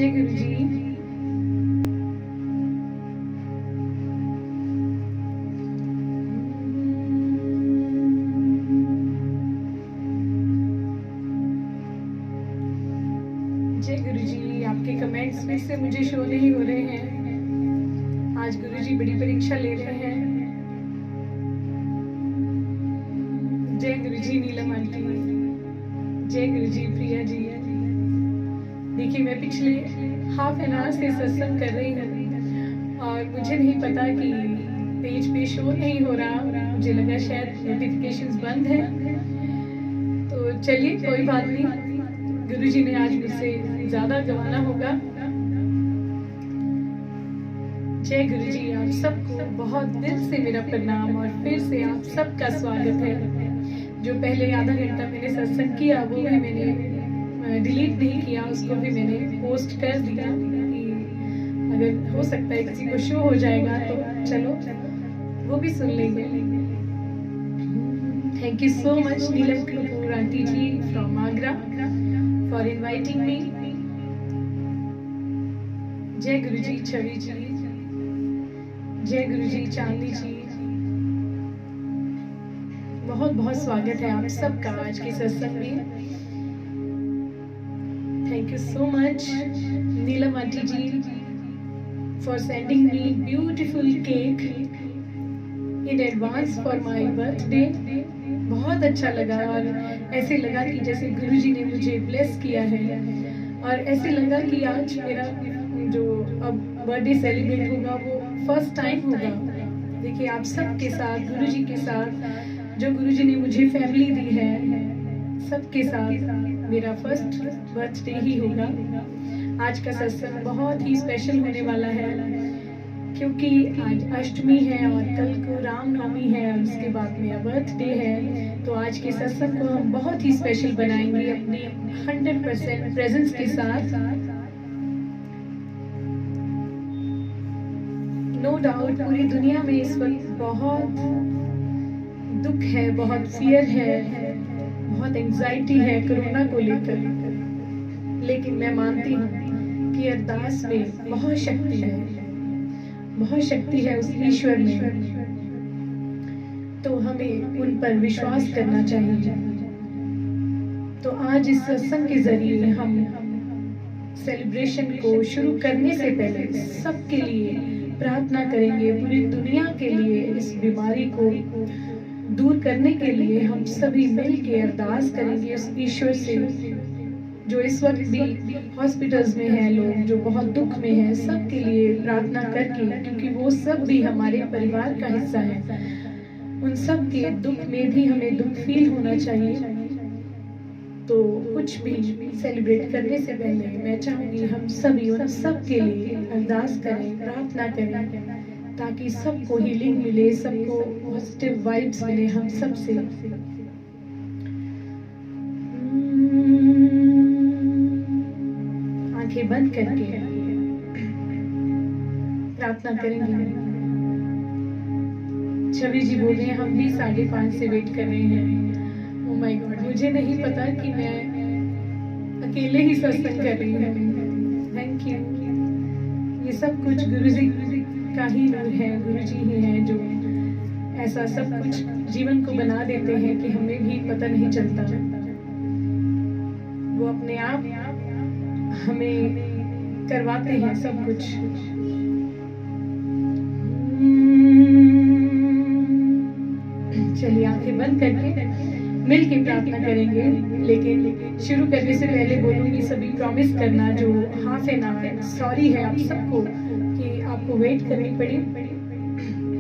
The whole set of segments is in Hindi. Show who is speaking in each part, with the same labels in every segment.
Speaker 1: जय गुरु जी। जय गुरु जी। आपके कमेंट्स में से मुझे शो नहीं हो रहे हैं। आज गुरु जी बड़ी परीक्षा ले रहे हैं। जय गुरु जी नीलम आंटी। जय गुरु जी प्रिया जी। देखिए मैं पिछले हाफ एन आवर से सत्संग कर रही हूँ और मुझे नहीं पता कि पेज पे शो नहीं हो रहा। मुझे लगा शायद नोटिफिकेशंस बंद है। तो चलिए कोई बात नहीं, गुरुजी ने आज मुझसे ज्यादा गवाना होगा। जय गुरुजी। आप सबको बहुत दिल से मेरा प्रणाम और फिर से आप सबका स्वागत है। जो पहले आधा घंटा मैंने सत्संग किया वो भी मैंने डिलीट नहीं किया, उसको भी मैंने पोस्ट कर दिया कि अगर हो सकता है किसी को शो हो जाएगा तो चलो वो भी सुन लेंगे। Thank you so much Neelam Kapoor aunty ji from Agra for inviting me. जय गुरु जी छवि जी। जय गुरु जी चांदनी जी। बहुत बहुत स्वागत है आप सबका आज के सत्संग में। Thank you so much Neelam aunty ji for sending me beautiful cake in advance for my birthday। बहुत अच्छा लगा और ऐसे लगा कि जैसे गुरुजी ने मुझे ब्लेस किया है और ऐसे लगा कि आज मेरा जो अब बर्थडे सेलिब्रेट होगा वो फर्स्ट टाइम होगा। देखिए आप सबके साथ गुरुजी के साथ जो गुरुजी ने मुझे फैमिली दी है सबके साथ मेरा फर्स्ट बर्थडे ही होगा। आज का सत्संग बहुत ही स्पेशल होने वाला है क्योंकि आज अष्टमी है और कल को रामनवमी है और उसके बाद मेरा बर्थडे है। तो आज के सत्संग को हम बहुत ही स्पेशल बनाएंगे अपनी 100% प्रेजेंस के साथ। नो डाउट पूरी दुनिया में इस वक्त बहुत दुख है, बहुत फियर है, बहुत एंजाइटी है कोरोना को लेकर, लेकिन मैं मानती हूँ कि अरदास में बहुत शक्ति है, बहुत शक्ति है उस ईश्वर में। तो हमें उन पर विश्वास करना चाहिए। तो आज इस सत्संग के जरिए हम सेलिब्रेशन को शुरू करने से पहले सबके लिए प्रार्थना करेंगे, पूरी दुनिया के लिए इस बीमारी को दूर करने के लिए हम सभी मिल के अरदास करेंगे उस ईश्वर से जो इस वक्त भी हॉस्पिटल्स में है, लोग जो बहुत दुख में हैं, सबके लिए प्रार्थना करके, क्योंकि वो सब भी हमारे परिवार का हिस्सा है। उन सब के दुख में भी हमें दुख फील होना चाहिए। तो कुछ भी सेलिब्रेट करने से पहले मैं चाहूंगी हम सभी उन सब के लिए अरदास करें, प्रार्थना करें ताकि सबको हीलिंग मिले, सबको पॉजिटिव वाइब्स मिले हम सब से। आंखें बंद करके प्रार्थना करेंगे। छवि जी बोल रहे हैं हम भी 5:30 से वेट कर रहे हैं। ओह माय गॉड, मुझे नहीं पता कि मैं अकेले ही सत्संग कर रही हूँ। Thank you. ये सब कुछ गुरुजी का ही नूर है, गुरुजी ही है जो ऐसा सब कुछ जीवन को बना देते हैं कि हमें भी पता नहीं चलता। वो अपने आप हमें करवाते हैं सब कुछ। चलिए आंखें बंद करके मिल के प्रार्थना करेंगे, लेकिन शुरू करने से पहले बोलूंगी सभी प्रॉमिस करना जो हाफ एन आवर, सॉरी है आप सबको कि आपको वेट करनी पड़ी।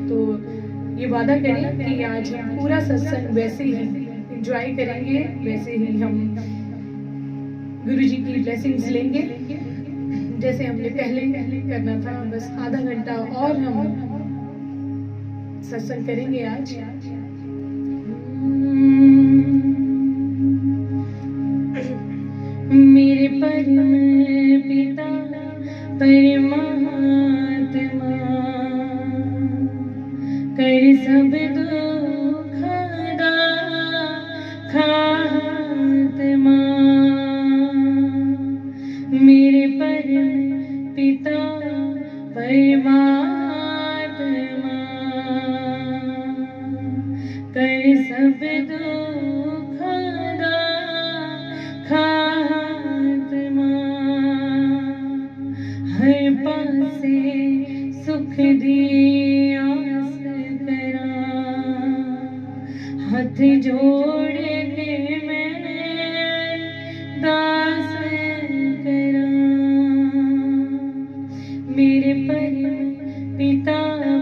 Speaker 1: तो ये वादा करें कि आज हम पूरा सत्संग वैसे ही एंजॉय करेंगे, वैसे ही हम गुरुजी की ब्लेसिंग्स लेंगे जैसे हमने पहले करना था। बस आधा घंटा और हम सत्संग करेंगे आज। मेरे परम पिता परमात्मा कर सब दुख दा खात्मा। मेरे परम जोड़ के मैं दास करा। मेरे परम पिता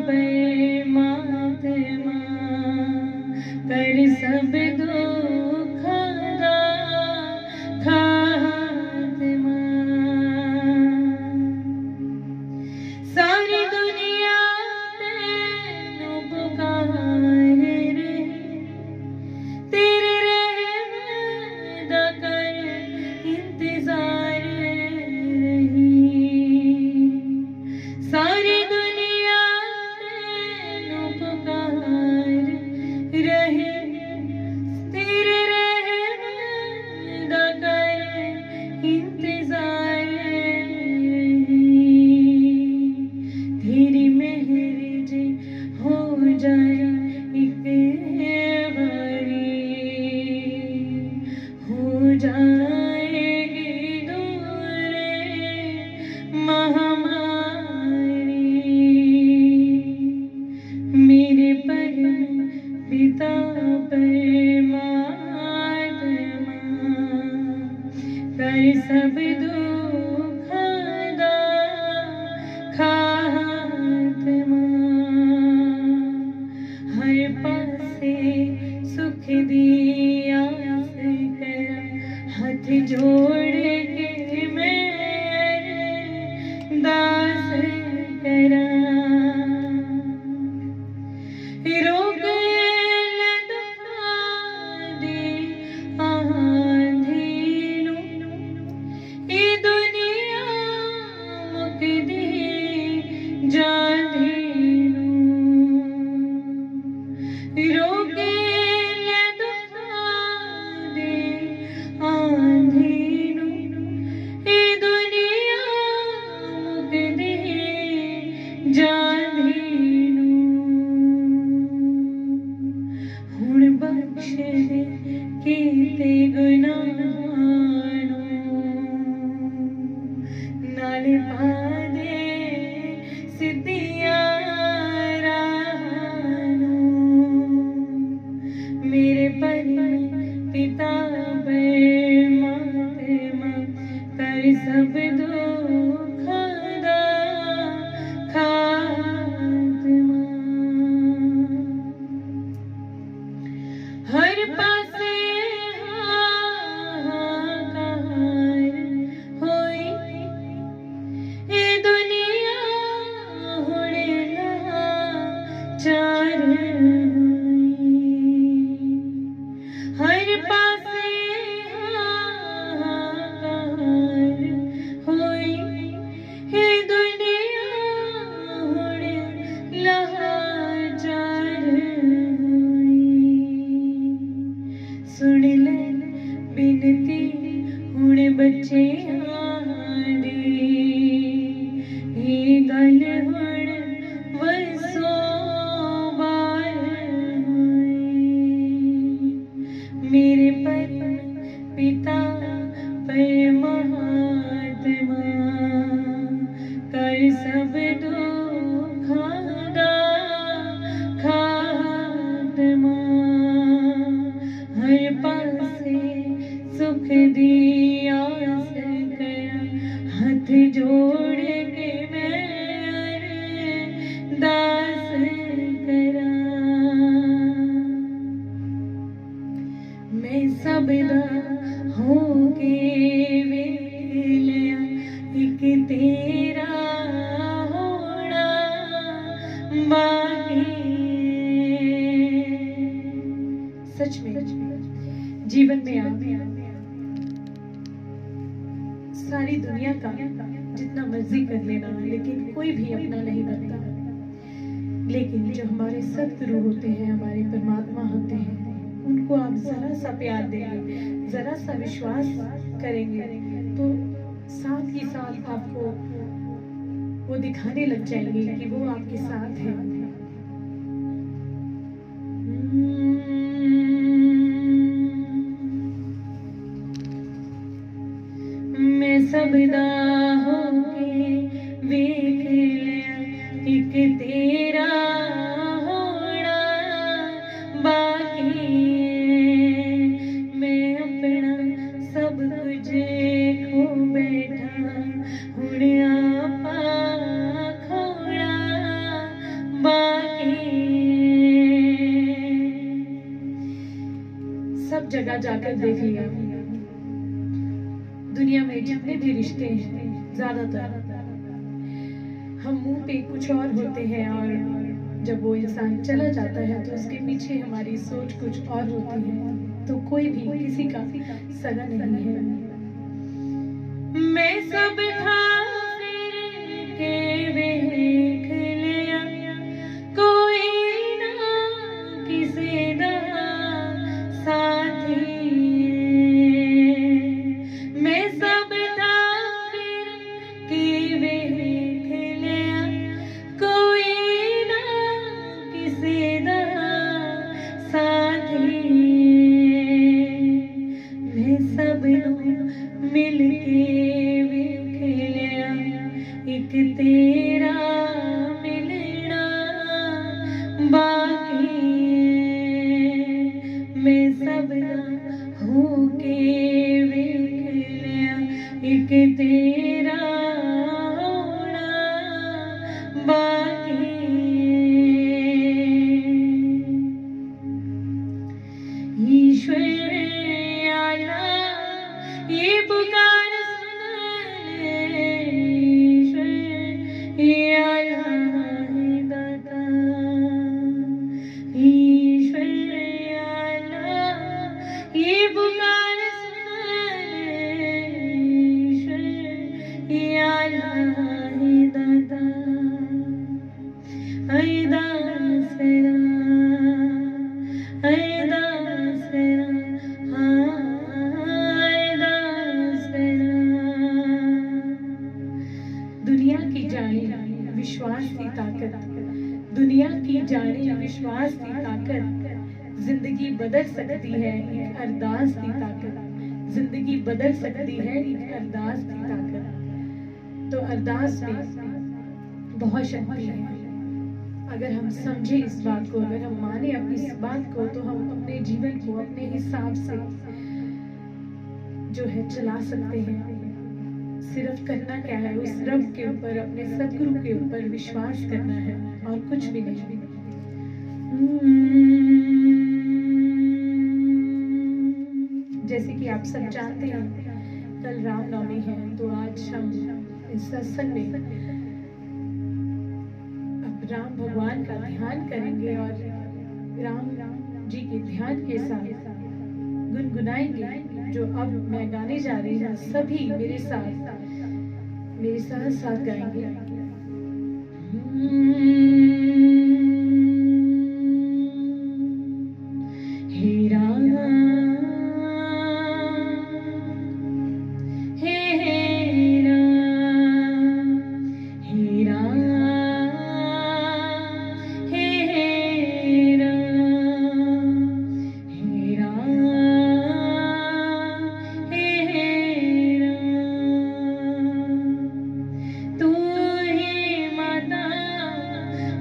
Speaker 1: परमात्मा कर सब दुख दा खात्मा। सारी दुनिया तेनू पुकार रे, तेरे रहम दा कर इंतजार रही। सारी दुनिया तेनू पुकार रहे, तेरे रहम दा कर इंतजार रही। तेरी मेहर जे हो जाए एक बारी, हो जाएगी दूर महामारी। मेरे परम पिता परमात्मा कर सब दुख दा खात्मा। हर पासे सुख दी आस करा, हाथ जोड़ के मैं दास करा। रोग लदका दे आंधी नू, ए दुनिया मुकदी जांदी नू। रोग लदका दे आंधी नू, ए दुनिया मुकदी जांदी नू। हुण बख्श दे कीते गुनाहां नू, नाल पा दे सिद्धियां राहां नू। मेरे परम पिता परमात्मा कर सब दुख दा खात्मा। हर पासे हाहाकार होई, ए दुनिया हुण लाचार होई। हर पासे हाहाकार होई, ए दुनिया हुण लाचार होई। सुन ले बिनती हुण बच्चियां दी, ये गल हुण वसो बार होई। मेरे परम पिता परमात्मा कर सब दुखां दा खात्मा। हर पासे सुख दी आस करा, हाथ जोड़ के मैं दास करा। मैं सब दा हो के वेख लिया, एक तेरा होना बाकी। सच में जीवन में आप सारी दुनिया का जितना मर्जी कर लेना, लेकिन कोई भी अपना नहीं बनता। लेकिन जो हमारे सतगुरु होते हैं, हमारे परमात्मा होते हैं, उनको आप जरा सा प्यार देंगे, जरा सा विश्वास करेंगे, तो साथ ही साथ आपको वो दिखाने लग जाएंगे कि वो आपके साथ है। मैं सबदा होके वेख लिया, एक तेरा होना बाकी। जे खो बैठा हुण आपा खोड़ा बाकी। सब जगह जाकर देख लिया, दुनिया में जितने भी रिश्ते हैं ज्यादातर हम मुंह पे कुछ और होते हैं, और जब वो इंसान चला जाता है तो उसके पीछे हमारी सोच कुछ और होती है। तो कोई भी किसी का सगा नहीं है। मैं सब था फिर के देख लिया, कोई ना किसी दा साथी। मैं सब था फिर के देख लिया, कोई ना किसी दा साथी। मैं सब मिल के वेख लिया, एक तेरा मिलना बाकी। मैं सब हो के वेख लिया, एक तेरा होना बाकी। ईश्वर ये पुकार सुन ले, ईश्वर ये अल्लाह दाता। ईश्वर अल्लाह ये पुकार सुन ले, ईश्वर ये अल्लाह दाता। ऐ दासरा, ऐ दासरा, दुनिया की जाने विश्वास की ताकत, दुनिया की जाने विश्वास की ताकत। जिंदगी बदल सकती है एक अरदास की ताकत, जिंदगी बदल सकती है एक अरदास की ताकत। तो अरदास में बहुत शक्ति है। अगर हम समझे इस बात को, अगर हम माने अपनी इस बात को, तो हम अपने जीवन को अपने हिसाब से जो है चला सकते हैं। सिर्फ करना क्या है, उस रब के ऊपर, अपने सदगुरु के ऊपर विश्वास करना है और कुछ भी नहीं। जैसे कि आप सब जानते हैं कल रामनवमी है, तो आज हम इस सत्संग में अब राम भगवान का ध्यान करेंगे और राम जी के ध्यान के साथ गुनगुनाएंगे। जो अब मैं गाने जा रही हूँ, सभी मेरे साथ साथ गाएंगे। हे राम, हे राम, हे राम, हे राम, हे राम, हे राम। तू ही माता,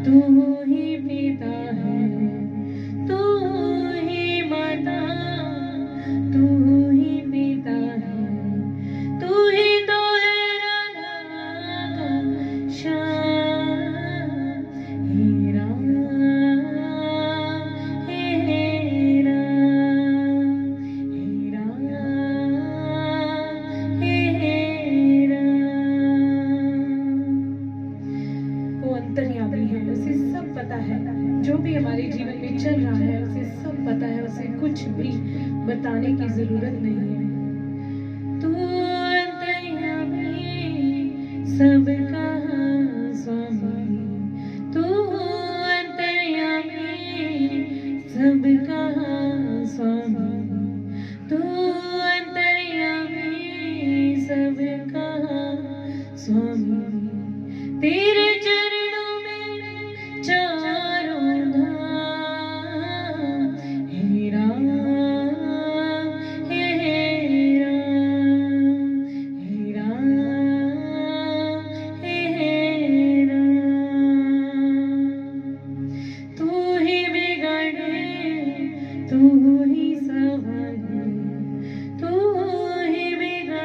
Speaker 1: तू ही पिता है, तू ही माता, तू ही पिता है, तू ही तो है राधा का श्याम। हे राम, हे राम, हे राम, हे राम। वो अंतर्यामी है, उसे सब पता है। जो भी हमारे जीवन में चल रहा है उसे सब पता है, उसे कुछ भी बताने की जरूरत नहीं है। तू अंतर्यामी सबका स्वामी, तू अंतर्यामी सबका स्वामी, तू अंतर्यामी सबका स्वामी। तेरे चरणों में चारों धाम। हे राम, हे राम, हे राम, हे राम। तू ही बिगाड़े, तू ही संवारे, तू ही बिगाड़े,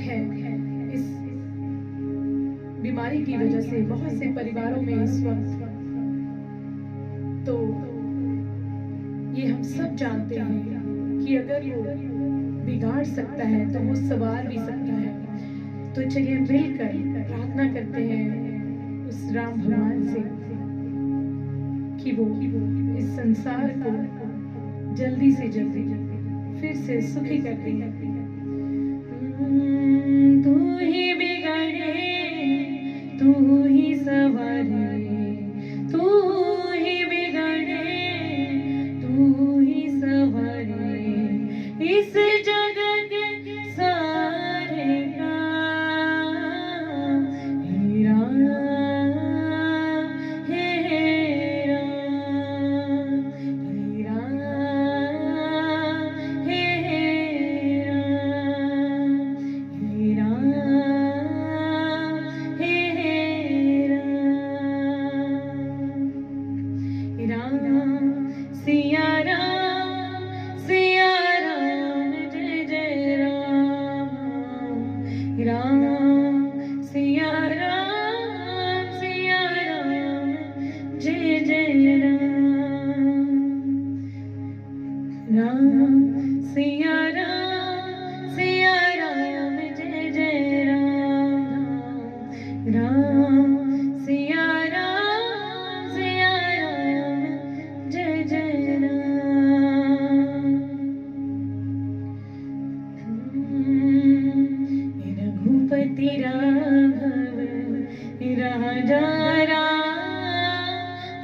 Speaker 1: है इस बीमारी की वजह से बहुत से परिवारों में इस वक्त, तो ये हम सब जानते हैं कि अगर वो बिगाड़ सकता है तो वो संवार भी सकता है। तो चलिए मिलकर प्रार्थना करते हैं उस राम भगवान से कि वो इस संसार को जल्दी से जल्दी फिर से सुखी कर दें। तू ही बिगड़े, तू ही संवारे, तू ही बिगड़े, तू ही संवारे इस जगत के सारे काम। हे राम, हे राम, हे राम, हे राम, हे राम, हे राम, राम सिया राम, सिया राम, जय जय राम, राम सिया राम, सिया राम, जय जय राम, राम सिया राम, सिया राम, जय जय राम, राम सिया राम, सिया राम, जय जय राम। रघुपति राघव राजा राम,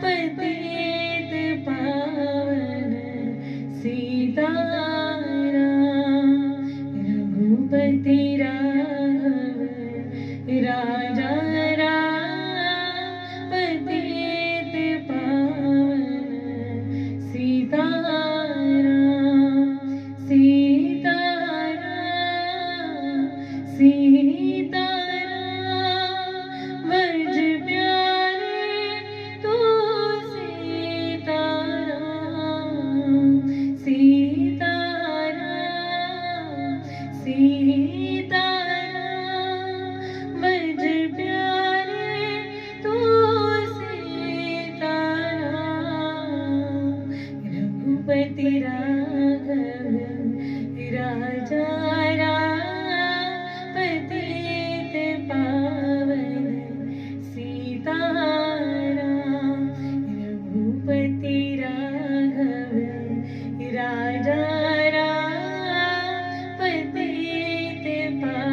Speaker 1: पतित पावन सीताराम। रघुपति राघव राजा राम, पतित पावन सीताराम, सीताराम, सीताराम ब्रज प्यारे तू सीताराम, सीताराम, सीताराम ब्रज प्यारे तू सीताराम। रघुपति राघव राजा राम, पतित पावन सीताराम। रघुपति राघव राजा राम, पतित पावन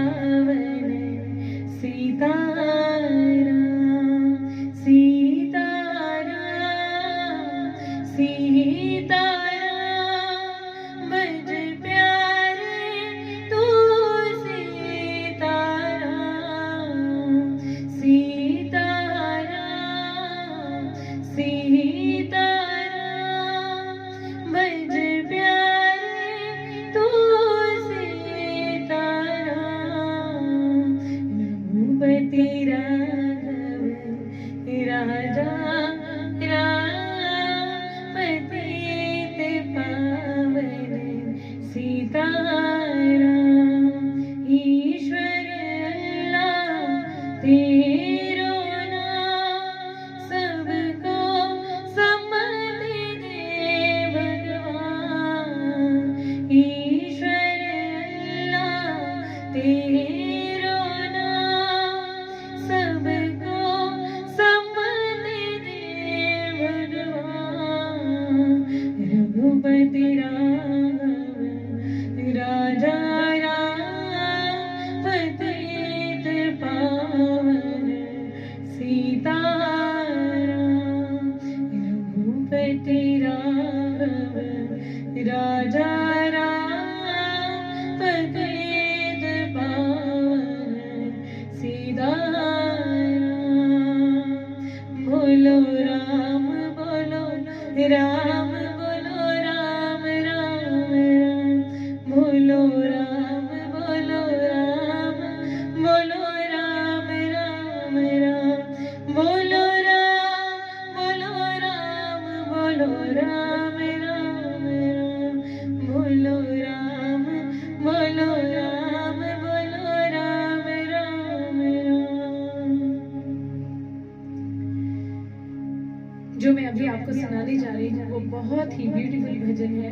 Speaker 1: जो मैं अभी आपको सुनाने जा रही हूँ वो बहुत ही ब्यूटीफुल भजन है,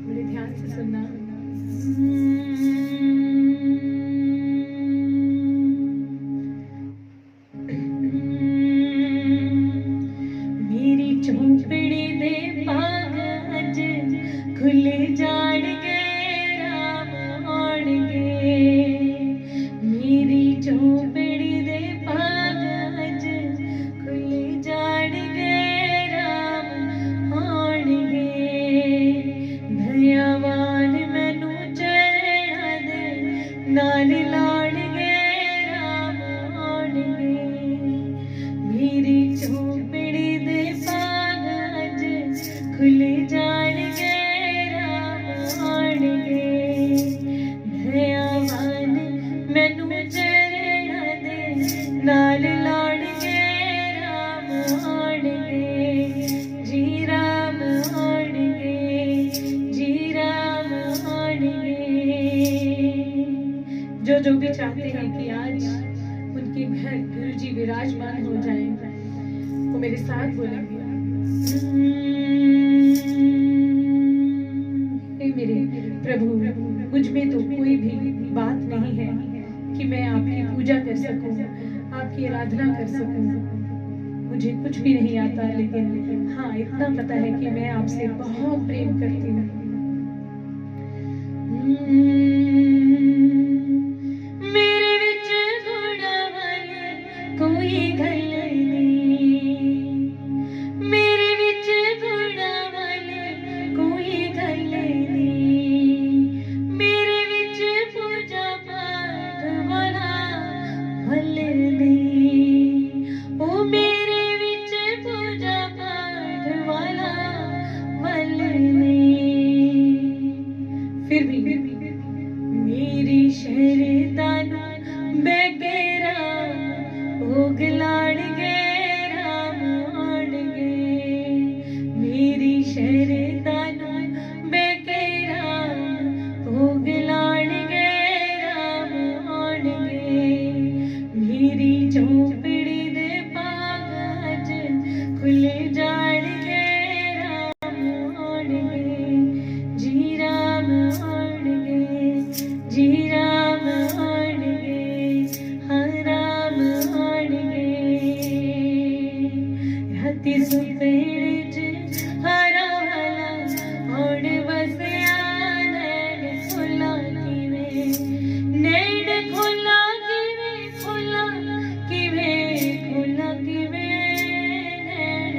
Speaker 1: बड़े ध्यान से सुनना। मेरी झोपड़ी दे कागज खुल जाणगे, राम आउणगे। मेरी झोपड़ी दे कागज खुल जाणगे, राम आउणगे। दयावान मैनू चरणा दे नाल लाणगे, राम आउणगे। मेरी झोपड़ी दे कागज खुल जाणगे, राम आउणगे। दयावान मैनू चरणा दे नाल लाणगे, राम आउणगे। जी राम आउणगे, जी राम आउणगे। जो भी चाहते हैं कि आज उनके घर गुरुजी विराजमान हो जाए, वो मेरे साथ बोलेंगे। हे मेरे प्रभु, मुझ में तो कोई भी बात नहीं है कि मैं आपकी पूजा कर सकूं, आपकी आराधना कर सकूं। मुझे कुछ भी नहीं आता, लेकिन हाँ इतना पता है कि मैं आपसे बहुत प्रेम करती हूँ। मेरे विच गुणां वाली कोई गल नहीं, मेरे विच गुणां वाली कोई गल नहीं। मेरे विच पूजा पाठ वाला हल नहीं, ओ मेरे विच पूजा पाठ वाला हल नहीं। फिर भी मेरी शरदानू बेगेरा भोग लाणगे, राम आउणगे। मेरी शरदानू बेगेरा भोग लाणगे, राम आउणगे। मेरी झोपड़ी दे कागज खुल जाणगे, राम आउणगे। जी राम आउणगे, जी राम आउणगे, हाँ राम आउणगे। राती सुपने च हरा वाला आउण वसिया, नैण खोला किवें, नैण खोला किवें, खोला किवें, खोला किवें, नैण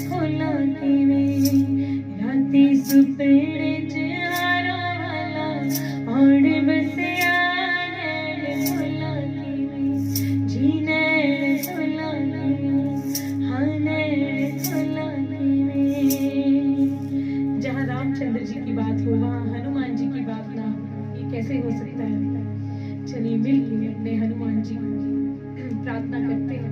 Speaker 1: खोला किवें। राती सुपने च हरा वाला आउण वसिया, नैण खोला किवें, जी नैण खोला किवें, हाँ नैण खोला किवें। जहाँ रामचंद्र जी की बात हो वहाँ हनुमान जी की बात ना हो, ये कैसे हो सकता है? चलिए मिलकर अपने हनुमान जी को प्रार्थना करते हैं।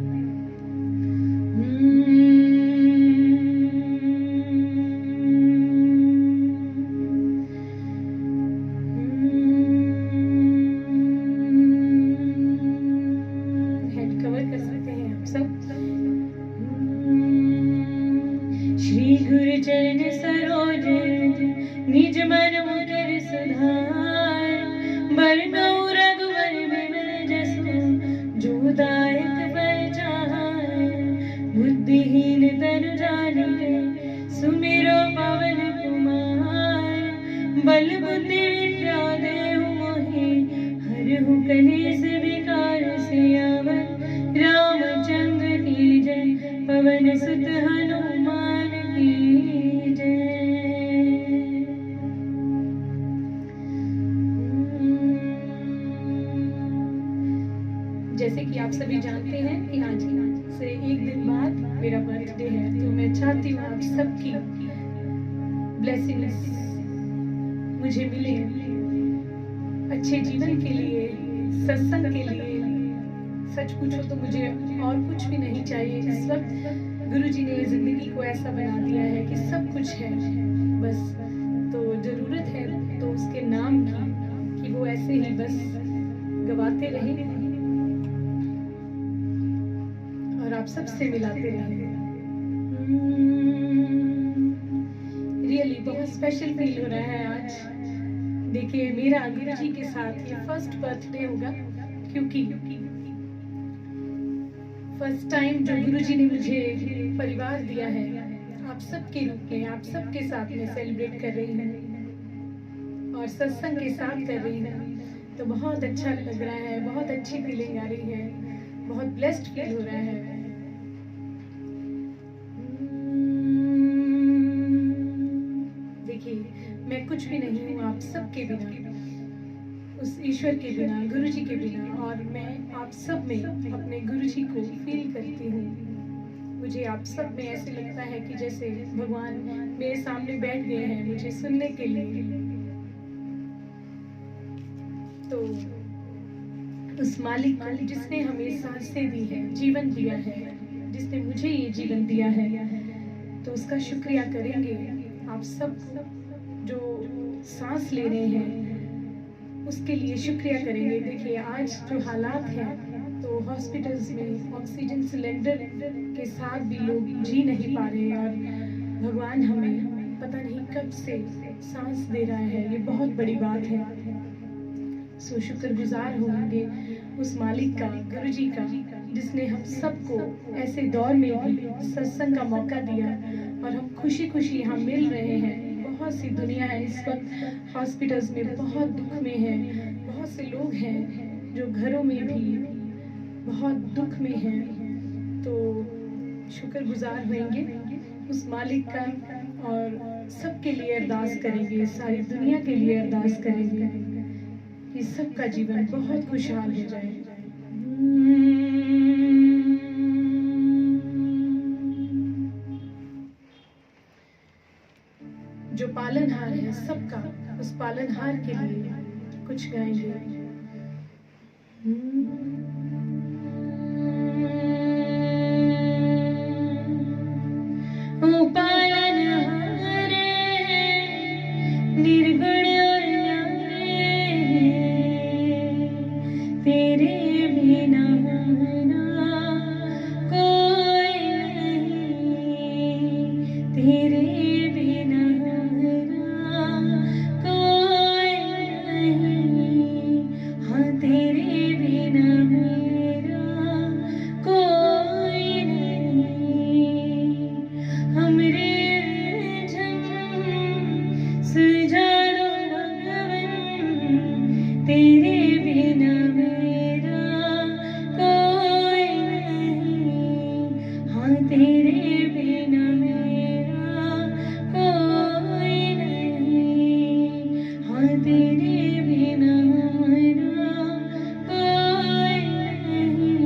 Speaker 1: हेड कवर कर सकते हैं आप सब। श्री गुरु चरण सरोज रज, निज मन मुकर सुधार। बरनउँ रघुवर बिमल जसु, जो दायक पहचान। बुद्धिहीन तनु जानिके, सुमिरो पवन कुमार। बल बुद्धि विद्या देहु मोहि, हरहु कलेस विकार। सियावर रामचंद्र की जय, पवन सुत हनुमान की जय। जैसे कि आप सभी जानते हैं कि आज से एक दिन बाद मेरा बर्थडे है, तो मैं चाहती हूँ आप सबकी ब्लेसिंग्स मुझे मिले, अच्छे जीवन के लिए, सत्संग के लिए। सच पूछो तो मुझे और कुछ भी नहीं चाहिए। इस वक्त गुरुजी ने जिंदगी को ऐसा बना दिया है कि सब कुछ है, बस तो जरूरत है तो उसके नाम की, कि वो ऐसे ही बस गवाते रहे और आप सबसे मिलाते रहे। रियली बहुत स्पेशल फील हो रहा है आज। देखिए मेरा गुरु जी के साथ ये फर्स्ट बर्थडे होगा, क्योंकि फर्स्ट टाइम जो गुरु जी ने मुझे परिवार दिया है आप सबके रूप में, आप सबके साथ में सेलिब्रेट कर रही हूँ और सत्संग के साथ कर रही हूँ, तो बहुत अच्छा लग रहा है, बहुत अच्छी फीलिंग आ रही है, बहुत ब्लेस्ड फील हो रहा है। मैं कुछ भी नहीं हूँ आप सबके बिना, उस ईश्वर के बिना, गुरु जी के बिना, और मैं आप सब में अपने गुरु जी को फील करती हूँ। मुझे आप सब में ऐसे लगता है कि जैसे भगवान मेरे सामने बैठ गए हैं मुझे सुनने के लिए। तो उस मालिक को जिसने हमें सांसें दी है, जीवन दिया है, जिसने मुझे ये जीवन दिया है, तो उसका शुक्रिया करेंगे आप सब जो सांस ले रहे हैं, उसके लिए शुक्रिया करेंगे। देखिए आज जो हालात हैं, तो हॉस्पिटल्स में ऑक्सीजन सिलेंडर के साथ भी लोग जी नहीं पा रहे, और भगवान हमें पता नहीं कब से सांस दे रहा है, ये बहुत बड़ी बात है। सो शुक्रगुजार होंगे उस मालिक का, गुरु जी का, जिसने हम सबको ऐसे दौर में भी सत्संग का मौका दिया और हम खुशी खुशी यहाँ मिल रहे हैं। बहुत सी दुनिया है इस वक्त हॉस्पिटल्स में, बहुत दुख में है, बहुत से लोग हैं जो घरों में भी बहुत दुख में हैं। तो शुक्रगुजार होंगे उस मालिक का और सबके लिए अरदास करेंगे, सारी दुनिया के लिए अरदास करेंगे कि सबका जीवन बहुत खुशहाल हो जाए। जो पालनहार है सबका, उस पालनहार के लिए कुछ गाएंगे। ओ पालनहार निर्गुण और न्यारे, तेरे बिना कोई नहीं, तेरे बिना कोई नहीं, हाँ तेरे बिना मेरा कोई नहीं। हमरे जन्म सुझा दो भगवन, तेरे बिना मेरा कोई नहीं, हाँ तेरे बिना मेरा कोई नहीं, हाँ तेरे बिना मेरा कोई नहीं।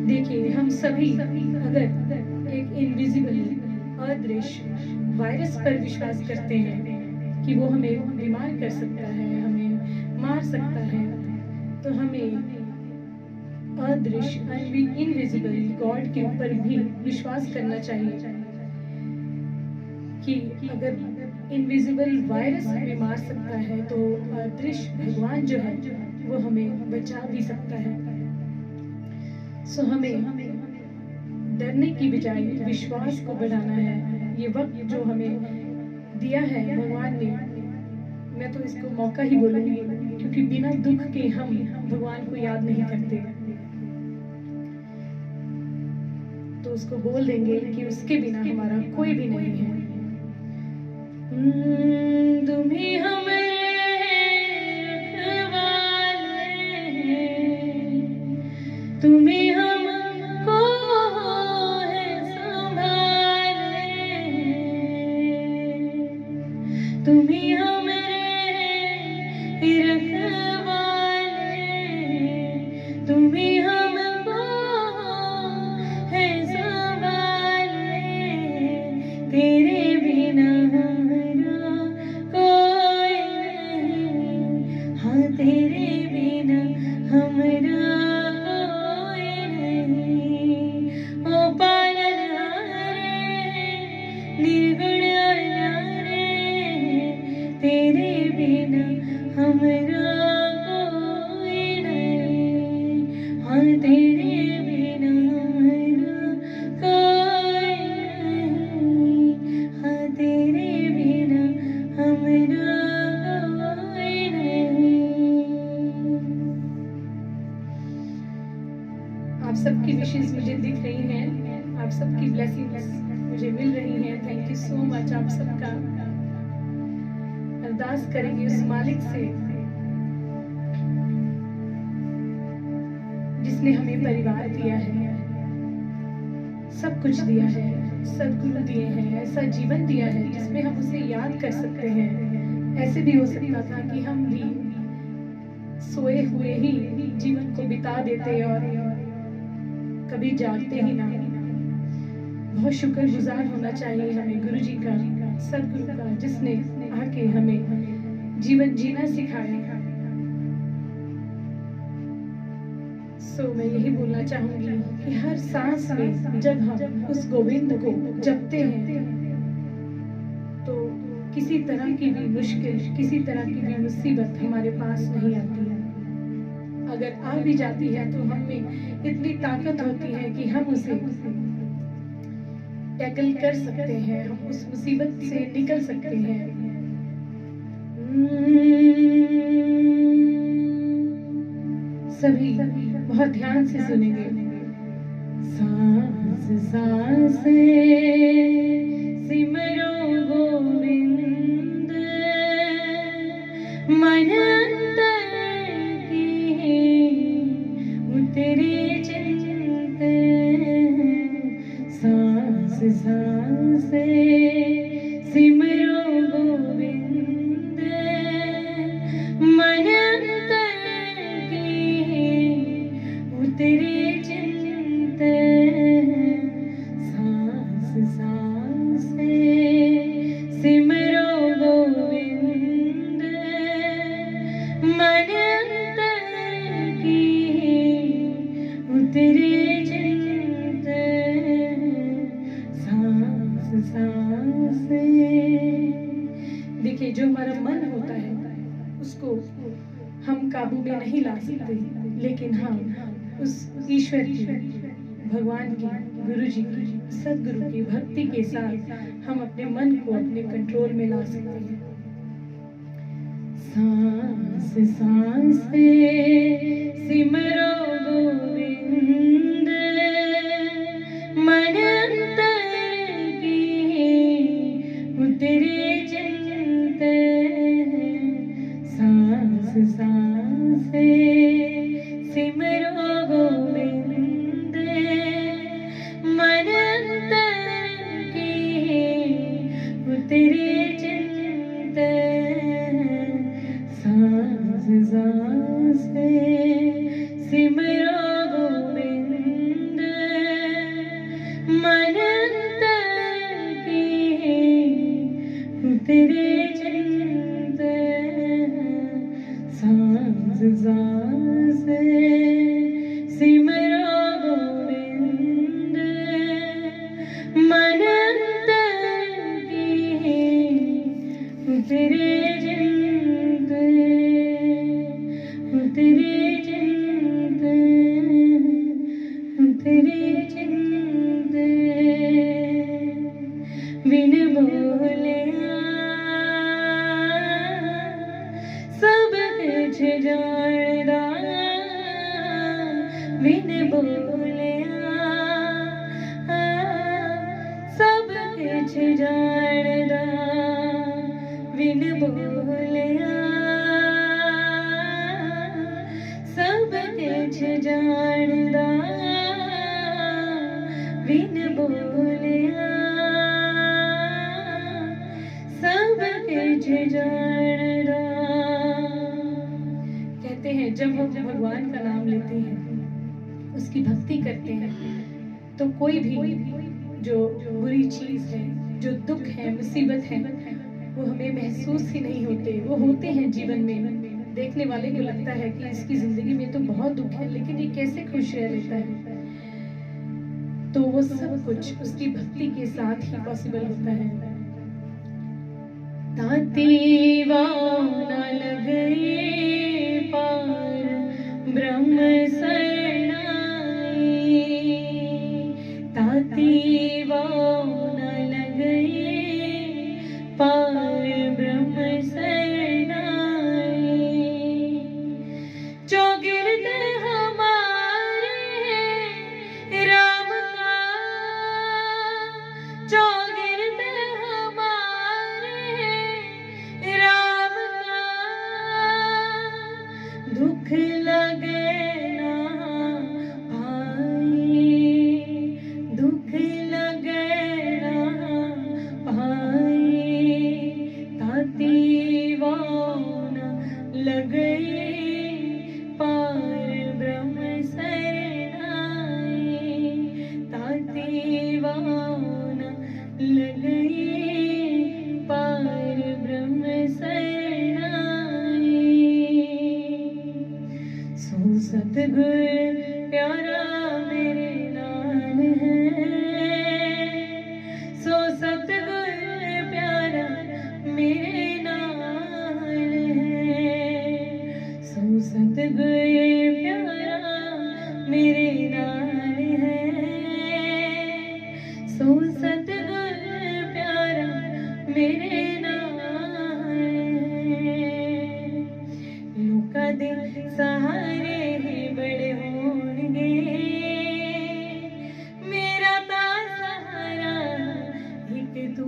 Speaker 1: देखिए हम सभी अगर एक इनविजिबल अदृश्य वायरस पर विश्वास करते हैं कि वो हमें बीमार कर सकता है, हमें मार सकता है, तो हमें अदृश्य इनविजिबल गॉड के ऊपर भी विश्वास करना चाहिए कि अगर इनविजिबल वायरस हमें मार सकता है तो अदृश्य भगवान जो है वो हमें बचा भी सकता है। सो हमें डरने की बजाय विश्वास को बढ़ाना है। ये वक्त जो हमें दिया है भगवान ने, मैं तो इसको मौका ही बोलूंगी, क्योंकि बिना दुख के हम भगवान को याद नहीं करते, तो उसको बोल देंगे कि उसके बिना हमारा कोई भी नहीं है। तुम्हें हमें रखवाले हैं, तुम्हें हमको है संभाले, तुम्हें हमें रखवाले, तुम्हें हमको है संभाले, तेरे बिना हमारा कोई नहीं, हाँ तेरे बिना हमारा कोई नहीं। ओ पालनहार निर्गुण और न्यारे, तेरे बिना हमारा कोई नहीं, हाँ तेरे बिना हमारा सबकी विशेष मुझे दिख रही हैं, आप सबकी ब्लेसिंग्स मुझे मिल रही हैं। थैंक यू सो मच आप सबका। अरदास करेंगे उस मालिक से जिसने हमें परिवार दिया है, सब कुछ दिया है, सद्गुरु दिए हैं, ऐसा जीवन दिया है जिसमें हम उसे याद कर सकते हैं। ऐसे भी हो सकता था कि हम भी सोए हुए ही जीवन को बिता देते और कभी जागते ही ना। बहुत शुक्रगुजार होना चाहिए हमें गुरु जी का, सद्गुरु का, जिसने आके हमें जीवन जीना सिखाया। मैं यही बोलना चाहूंगी कि हर सांस में जब हम उस गोविंद को जपते हैं तो किसी तरह की भी मुश्किल, किसी तरह की भी मुसीबत हमारे पास नहीं आती है। अगर आ भी जाती है तो हम में इतनी ताकत होती है कि हम उसे टैकल कर सकते हैं, हम उस मुसीबत से निकल सकते हैं। सभी बहुत ध्यान से सुनेंगे। सांस सांस सिमरो गोविंद, मन अंतर की उतरे चिंत। सांस सांस सिमरो गोविंद, मन तेरे चिंत। सांस सांस सिमरो गोविंद, मन अंतर की उतरे चिंत। सांस सांस। देखिए, जो हमारा मन होता है उसको हम काबू में नहीं ला सकते, लेकिन हाँ उस ईश्वर की, भगवान की, गुरु जी की, सदगुरु की भक्ति के साथ हम अपने मन को अपने कंट्रोल में ला सकते हैं। सांस सांस सिमरो गोविंद, मन अंतर की उतरे चिंत। सांस सांस सिमरो गोविंद, मन अंतर की उतरे चिंत। सांस सांस सिमरो गोविंद, मन अंतर की उतरे चिंत। सांस सांस सिमरो गोविंद, मन अंतर की उतरे चिंत, उतरे चिंत, उतरे चिंत। बिन बोले सब कुछ जानदा, बिन बोलिया सब कुछ जानदा, बिन बोलिया सब कुछ जानदा, बिन बोलिया सब कुछ जानदा। कहते हैं जब हम भगवान का नाम लेते हैं, उसकी भक्ति करते हैं, तो कोई भी जो बुरी चीज है, जो दुख है, मुसीबत है, वो हमें महसूस ही नहीं होते। वो होते हैं जीवन में, देखने वाले को लगता है कि इसकी जिंदगी में तो बहुत दुख है, लेकिन ये कैसे खुश रह लेता है। तो वो सब कुछ उसकी भक्ति के साथ ही पॉसिबल होता है। ताती वाव न लगे पार ब्रह्म शरणाई, ताती वाव न लगे पार ब्रह्म शरणाई। चौगिर्द हमारे दुख लगे ना भाई, दुख लगे ना भाई, ताती वो न लगे पार ब्रह्म शरणाई, ताती वो न लगे पार ब्रह्म शरणाई। सो सतगुर प्यारा मेरे नाल है, सो सतगुर प्यारा मेरे नाल है, सो सतगुर प्यारा मेरे नाल है, सो सतगुर प्यारा मेरे नाल है। लोकां दे सहारे बड़े होणगे, मेरा तां सहारा एक तू,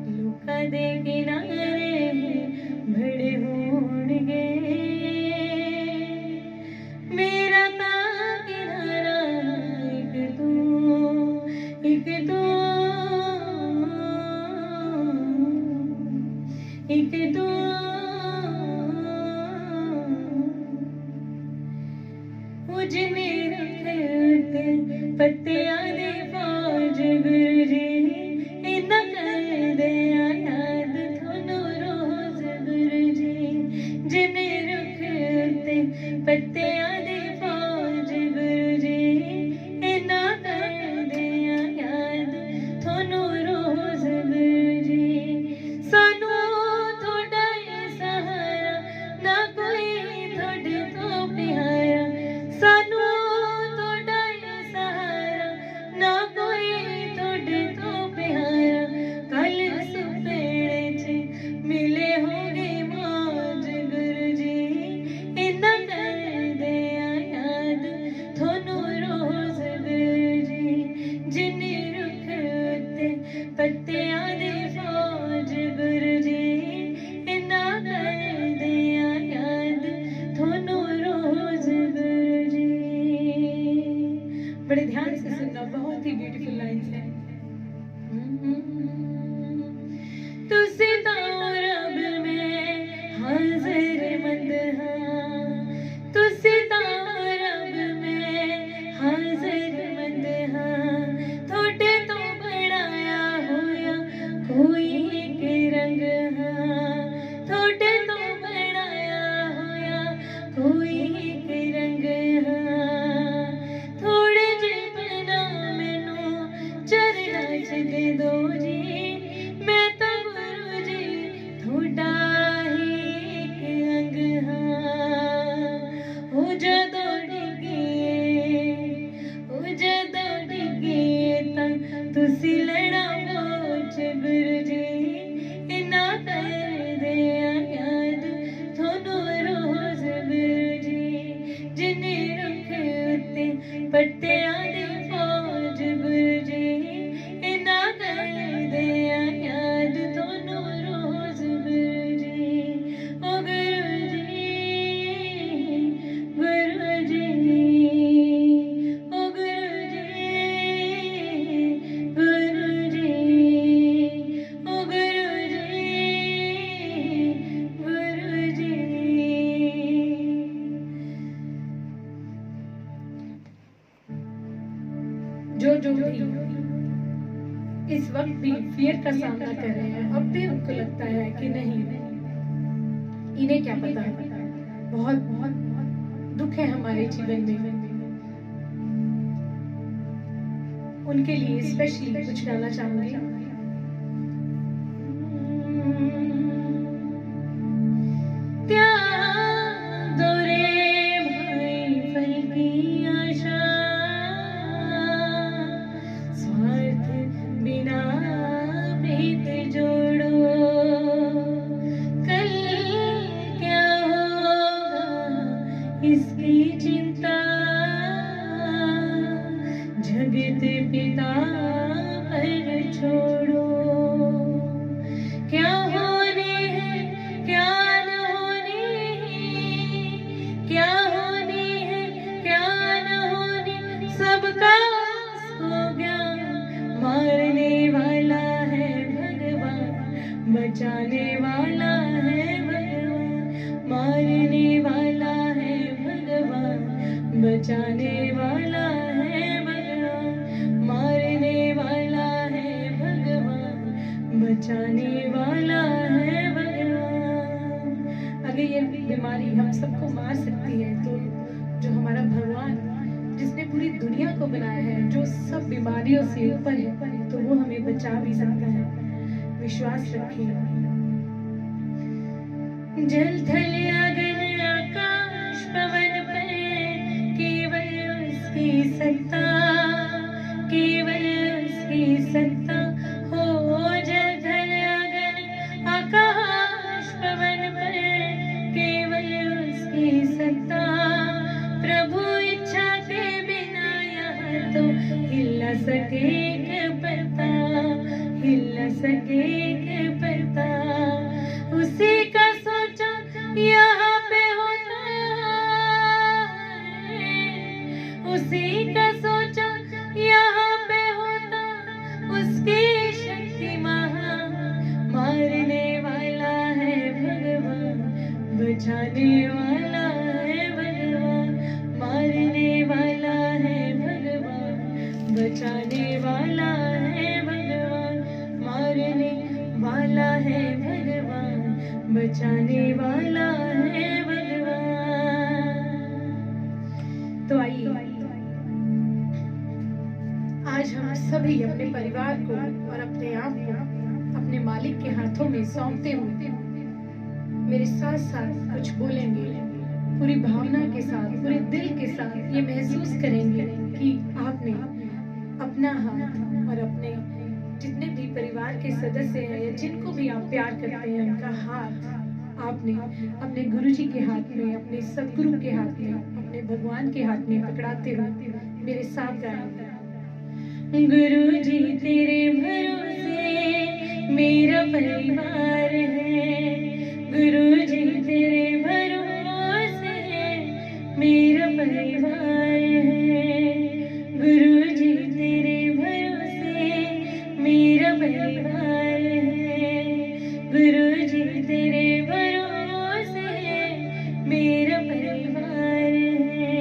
Speaker 1: लोकां दे किनारे बड़े होणगे, मेरा तां किनारा एक तू, एक तू, एक तू। जिने रखे पत्तियां दे फौज गुरु जी, इन्ना कर दे याद थोनू रोज गुरु जी, जिने रखे पत्तियां दे फौज गुरु जी, इन्ना कर दे याद थोनू रोज गुरु जी। सानू थोड़ा सहारा ना कोई थोड़े तो प्यारा, सानू थोड़ा सहारा ना कोई थोड़े तो प्यारा, कल सुपेड़े च मिले होंगे मौज गुरु जी, इन्ना कर दे याद थोनू रोज गुरु जी, जिन्ने रुख उत्ते पत्तियां दे फौज गुरु जी, इन्ना कर दे याद थोनू रोज गुरु जी। बड़े ध्यान से सुनना, बहुत ही ब्यूटीफुल लाइन्स हैं। तुसी तां रब में हाज़िर मंद हां, तुसी तां रब में हाज़िर मंद हां, थोड़े तो बनाया होया कोई एक रंग हां, थोड़े तो बनाया होया कोई एक रंग हां, थोड़े जे बना मैनू चरना च दे दो जी, मैं तां गुरु जी थोड़ा ही एक अंग हां। हो जदों डिगे तां तुसी लड़ा बोझ गुरु जी, इन्ना कर दे याद थोनू रोज गुरु जी, जिन्ने रुख उत्ते पत्तियां दे फौज गुरु जी, इन्ना कर दे याद थोनू रोज गुरु जी। ओ गुरु जी, गुरु जी, ओ गुरु जी, गुरु जी, ओ गुरु जी, गुरु जी। जो भी इस वक्त भी फियर का सामना कर रहे हैं, अब भी उनको लगता है कि नहीं, इन्हें क्या पता, बहुत बहुत दुख है हमारे जीवन में, उनके लिए स्पेशली कुछ गाना चाहूंगी। त्याग दो रे भाई फल की आशा, स्वार्थ बिना प्रीत जोड़ो, कल क्या होगा इसकी चिंता, जगत पिता पर छोड़ो, क्या होने है क्या न होने मारने वाला है भगवान, बचाने वाला है भगवान, मारने वाला है भगवान, बचाने वाला है भगवान। अगर ये बीमारी हम सबको मार सकती है तो जो हमारा भगवान जिसने पूरी दुनिया को बनाया है, जो सब बीमारियों से ऊपर है, तो वो हमें बचा भी सकता है। विश्वास रखिए। जल थल अगन आकाश पवन पर केवल उसकी सत्ता, केवल उसकी सत्ता हो। जल थल अगन आकाश पवन पर केवल उसकी सत्ता, प्रभु इच्छा के बिना यहाँ तो हिल न सके एक पत्ता, हिल न सके एक पत्ता। उसी का सोचा यहाँ पे होता है, उसी का सोचा यहाँ पे होता, उसकी शक्ति महा। मारने वाला है भगवान, बचाने वाला है भगवान, मारने वाला है भगवान, बचाने वाला है भगवान, मारने वाला है भगवान, बचाने वाला है भगवान। तो आइए आज हम सभी अपने परिवार को और अपने आप को अपने मालिक के हाथों में सौंपते हुए मेरे साथ साथ कुछ बोलेंगे। पूरी भावना के साथ, पूरे दिल के साथ ये महसूस करेंगे कि आपने अपना हाथ और अपने जितने भी परिवार के सदस्य हैं या जिनको भी आप प्यार करते हैं, उनका हाथ आपने अपने गुरुजी के हाथ में, अपने सदगुरु के हाथ में, अपने भगवान के हाथ में पकड़ाते हुए मेरे साथ गाएंगे। गुरुजी तेरे भरोसे मेरा परिवार है, गुरुजी तेरे भरोसे मेरा परिवार है, गुरुजी तेरे भरोसे मेरा परिवार है, गुरुजी तेरे भरोसे मेरा परिवार है।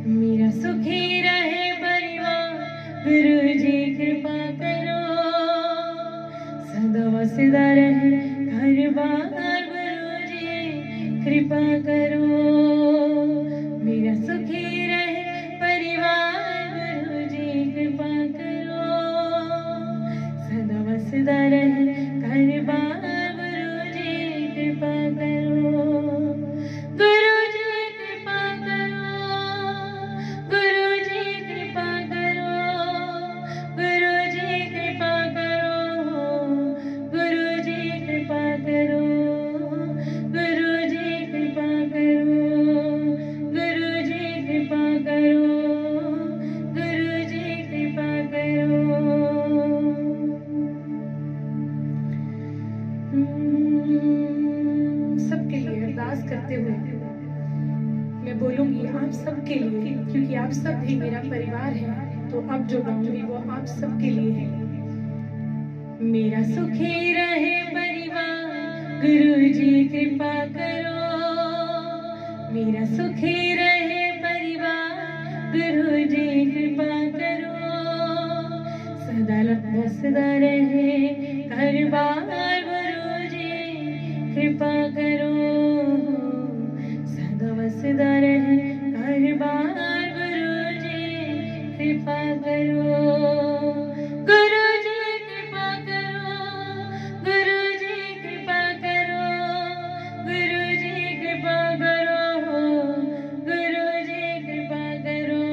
Speaker 1: मेरा सुखी रहे परिवार, गुरुजी कृपा करो, सदा वसदा रहे घर बार, गुरुजी कृपा करो। मेरा सुखी रहे परिवार, गुरुजी कृपा करो, सदा वसदा रहे घर बार, गुरुजी कृपा करो, गुरुजी कृपा करो, गुरुजी कृपा करो, गुरुजी कृपा करो, गुरुजी कृपा करो, गुरुजी कृपा करो, गुरुजी कृपा करो, गुरुजी कृपा करो। सबके लिए अरदास करते हुए मैं बोलूंगी आप सबके लिए, क्योंकि आप सब भी मेरा परिवार है, तो अब जो गाऊंगी वो आप सबके लिए है। मेरा सुखी रहे परिवार, गुरुजी कृपा करो, मेरा सुखी रहे परिवार, गुरुजी कृपा करो, सदा बसदा रहे घर बार, गुरुजी कृपा करो, सदा बसदा रहे घर बार, गुरुजी कृपा करो, गुरुजी कृपा करो, गुरुजी कृपा करो, गुरुजी कृपा करो, गुरुजी कृपा करो,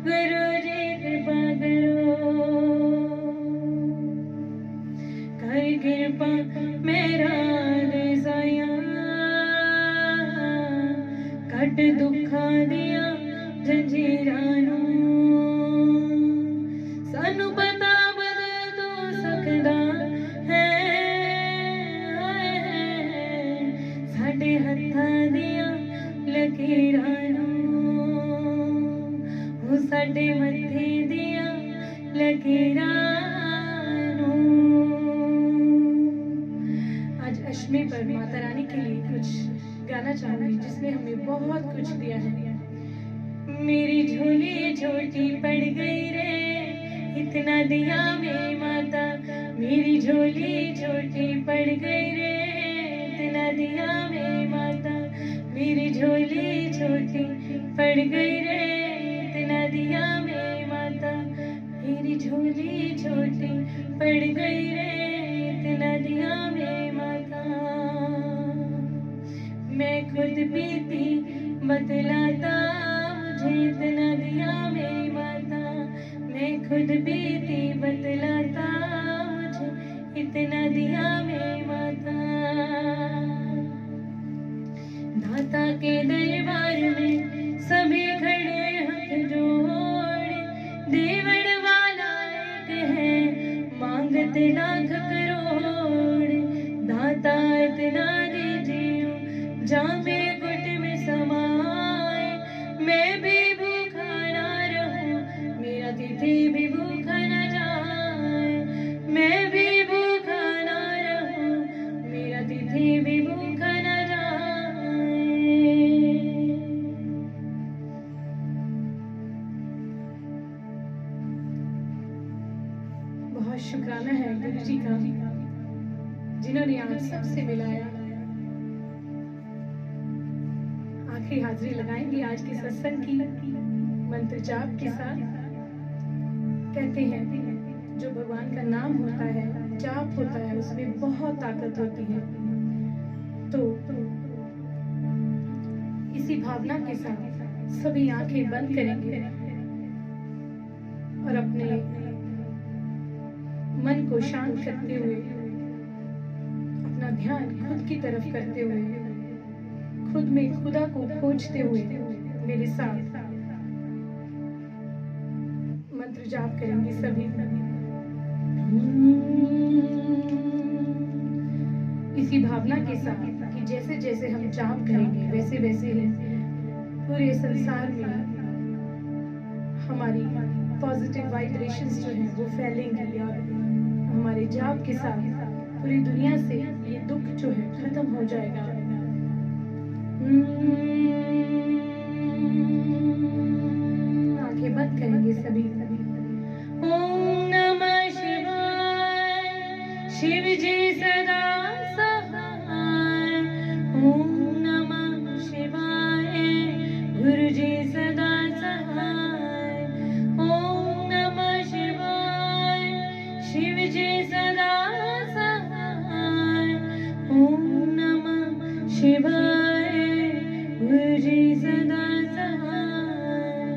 Speaker 1: गुरुजी कृपा करो। कर कृपा मेरा देसाया, कट दुखा दिया जंजीरां नूं, सानू पता बदल तू सकदा है, साडे हत्थां दियां लकीरां नूं, ओ साडे मत्थे दियां लकीरां नूं। आज अष्टमी पर माता रानी के लिए कुछ गाना चाहूंगी जिसने हमें बहुत कुछ दिया है। मेरी झोली छोटी पड़ गई रे, इतना दिया मेरी माता। मेरी झोली छोटी पड़ गई रे, इतना दिया मेरी माता। मेरी झोली छोटी पड़ गई रे, इतना दिया मेरी माता। मेरी झोली छोटी पड़ गई रे, इतना दिया मेरी माता। मैं खुद बीती बतलाता, मुझे इतना दिया मेरी माता। मैं खुद बीती बतलाता, मुझे इतना दिया मेरी माता। दाता के दरबार में सभी खड़े हाथ जोड़, देवड़ वाला एक है मांगते लाख करोड़। दाता इतना दीजियो जामे घुट में समाए, मैं भी भूखा ना रहूं, मेरा तिथि भी भूखा न जाए। मैं भी भूखा ना रहूं, मेरा तिथि भी भूखा न जाए। बहुत शुक्राना है गुरु जी का, जिन्होंने आज सबसे मिलाया। आखिरी हाजिरी लगाएंगे आज के सत्संग की मंत्र जाप के साथ। कहते हैं जो भगवान का नाम होता है, जाप होता है, उसमें बहुत ताकत होती है। तो इसी भावना के साथ सभी आंखें बंद करेंगे और अपने मन को शांत करते हुए, अपना ध्यान खुद की तरफ करते हुए, खुद में खुदा को खोजते हुए मेरे साथ मंत्र जाप करेंगे सभी। इसी भावना के साथ कि जैसे जैसे हम जाप करेंगे वैसे वैसे ही पूरे संसार में हमारी पॉजिटिव वाइब्रेशंस जो हैं वो फैलेंगी और हमारे जाप के साथ पूरी दुनिया से ये दुख जो है खत्म हो जाएगा। आंखें बंद करेंगे सभी। ओम नमः शिवाय, शिव जी सदा सहाय। ओम नमः शिवाय, गुरु जी सदा सहाय। ओम नमः शिवाय, शिव जी सदा सहाय। ओम नमः शिवाय, गुरु जी सदा सहाय।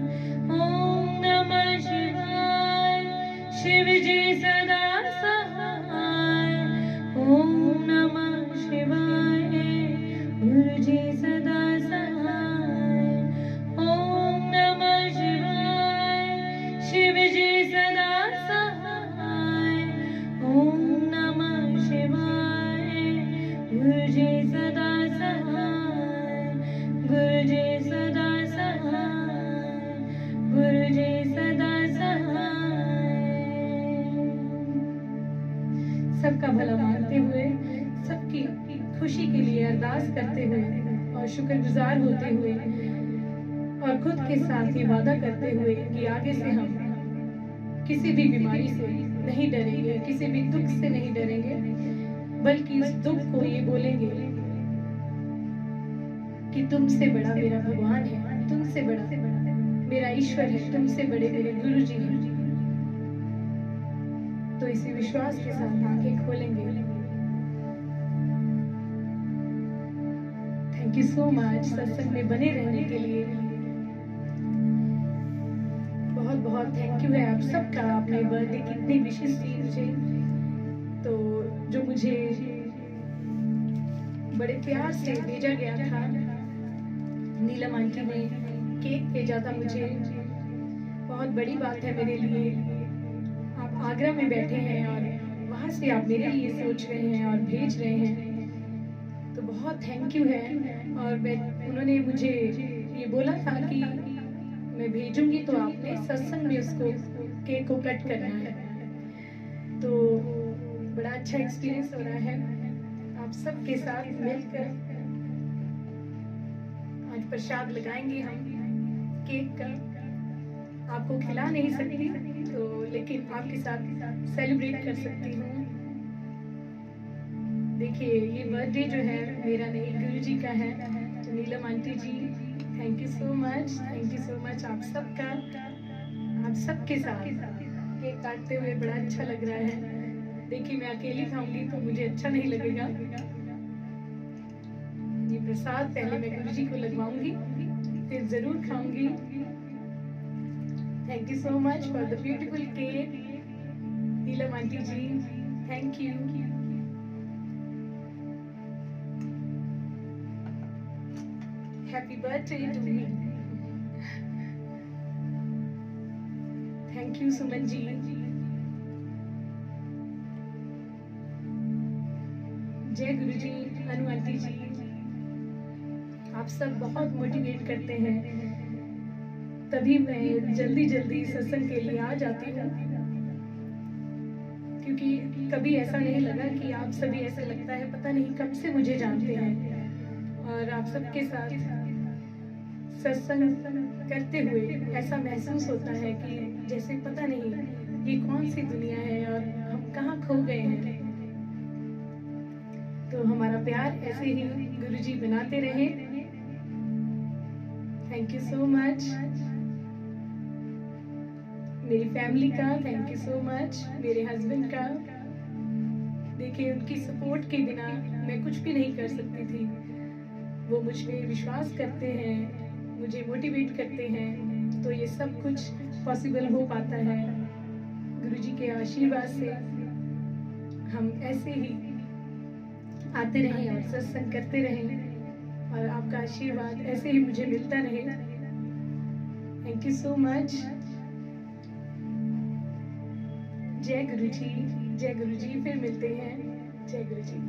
Speaker 1: ओम नमः शिवाय, शिव जी सदा सहाय। ओम नमः शिवाय, गुरु जी सदा सहाय। ओम नमः शिवाय, शिव जी सदा सहाय। ओम नमः शिवाय, गुरु जी सदा सहाय। गुरु जी सदा सहाय। गुरु जी सदा सहाय। सबका भला मानते हुए, सबकी खुशी के लिए अरदास करते हुए और शुक्रगुजार होते हुए और खुद के साथ ये वादा करते हुए कि आगे से हम किसी भी बीमारी से नहीं डरेंगे, किसी भी दुख से नहीं डरेंगे, बल्कि इस दुख को ये बोलेंगे कि तुमसे बड़ा मेरा भगवान है, तुमसे बड़ा मेरा ईश्वर है, तुमसे बड़े मेरे गुरु जी हैं। तो इसी विश्वास के साथ आंखें खोलेंगे। थैंक यू सो मच सत्संग में बने रहने के लिए। बहुत बहुत थैंक यू है आप सबका। आपने बर्थडे कितनी विशेष दी मुझे, तो जो मुझे बड़े प्यार से भेजा गया था, नीलम आंटी ने केक भेजा था मुझे, बहुत बड़ी बात है मेरे लिए। आप आगरा में बैठे हैं और वहाँ से आप मेरे लिए सोच रहे हैं और भेज रहे हैं, तो बहुत थैंक यू है। और उन्होंने मुझे ये बोला था कि मैं भेजूंगी तो आपने सत्संग में उसको केक को कट करना है। तो बड़ा अच्छा एक्सपीरियंस हो रहा है। आप सबके साथ मिलकर आज प्रसाद लगाएंगे हम केक का। आपको खिला नहीं सकती तो लेकिन आपके साथ सेलिब्रेट कर सकती हूँ। देखिए ये बर्थडे जो है मेरा नहीं गुरुजी का है, तो Neelam aunty ji thank you so much आप सबका, आप सबके साथ केक काटते हुए बड़ा अच्छा लग रहा है। देखिए मैं अकेली खाऊंगी तो मुझे अच्छा नहीं लगेगा। ये प्रसाद पहले मैं गुरुजी को लगवाऊंगी फिर जरूर खाऊंगी। Thank you so much for the beautiful cake Neelam aunty ji, thank you. Happy birthday to me. Thank you Suman ji. जय गुरु जी, अनु आंटी जी, आप सब बहुत मोटिवेट करते हैं, तभी मैं जल्दी जल्दी सत्संग के लिए आ जाती हूँ, क्योंकि कभी ऐसा नहीं लगा कि आप सभी ऐसे लगता है पता नहीं कब से मुझे जानते हैं, और आप सबके साथ सत्संग करते हुए ऐसा महसूस होता है कि जैसे पता नहीं ये कौन सी दुनिया है और हम कहाँ खो गए हैं। तो हमारा प्यार ऐसे ही गुरुजी बनाते रहे। थैंक यू सो मच मेरी फैमिली का, थैंक यू सो मच मेरे हस्बैंड का। देखिए उनकी सपोर्ट के बिना मैं कुछ भी नहीं कर सकती थी। वो मुझ पे विश्वास करते हैं, मुझे मोटिवेट करते हैं, तो ये सब कुछ पॉसिबल हो पाता है गुरुजी के आशीर्वाद से। हम ऐसे ही आते रहें और सत्संग करते रहें और आपका आशीर्वाद ऐसे ही मुझे मिलता रहे। Thank you so much. जय गुरु जी, फिर मिलते हैं। जय गुरु जी।